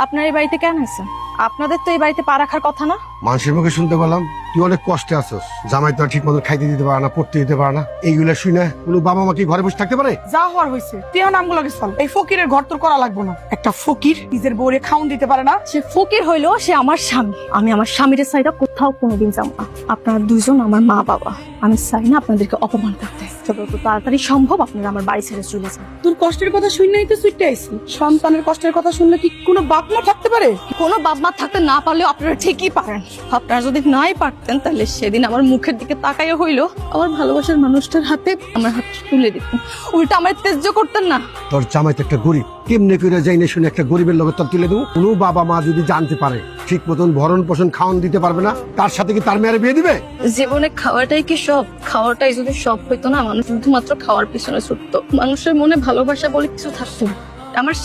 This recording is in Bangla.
আপনার এই বাড়িতে কেন আছেন? আপনাদের তো এই বাড়িতে পা রাখার কথা না। মানুষের মুখে শুনতে পেলাম তুই অনেক কষ্টে আছিস, জামাই তো ঠিক মতো খাইতে দিতে পারে না, পড়তে দিতে পারে না। এইগুলা শুনে কোনো বাবা মা কি ঘরে বসে থাকতে পারে? যা হওয়ার হয়েছে, তুই আমার নামগুলো চল। এই ফকিরের ঘর তোর করা লাগবো না। একটা ফকির নিজের বউরে খাউন দিতে পারে না। সে ফকির হইলো, সে আমার স্বামী। আমি আমার স্বামীর সাইডা কোথাও কোনোদিন যাবো না। আপনারা দুইজন আমার মা বাবা, আমি চাই না আপনাদেরকে অপমান করতে। যত তাড়াতাড়ি সম্ভব আপনারা আমার বাড়ি ছেড়ে চলে যান। তোর কষ্টের কথা শুনলেই তো সুইটে আইছি। সন্তানের কষ্টের কথা শুনলে কি কোনো বাপ মা থাকতে পারে? কোনো বাপ মা থাকতে না পারলেও আপনারা ঠিকই পারেন। আপনারা যদি নাই পারতেন তাহলে সেদিন আমার মুখের দিকে তাকাইয়া হইলো আমার ভালোবাসার মানুষটার হাতে আমার হাত তুলে দিতেন, উল্টা আমার তেজ্য করতেন না। তোর জামাই তো একটা গরিব, কেমনে করে যাই না শুনে একটা গরিবের লোকের তোর তুলে দেবো? কোনো বাবা মা যদি জানতে পারে ঠিক মতন ভরণ পোষণ খাওয়ান দিতে পারবে না, তার সাথে কি তার মেয়ের বিয়ে দিবে? জীবনে খাওয়াটাই কি সব? খাওয়াটাই যদি সব হইতো না, মানুষ শুধুমাত্র খাওয়ার পিছনে ছুটতো। মানুষের মনে ভালোবাসা বলে কিছু থাকতো না। আমার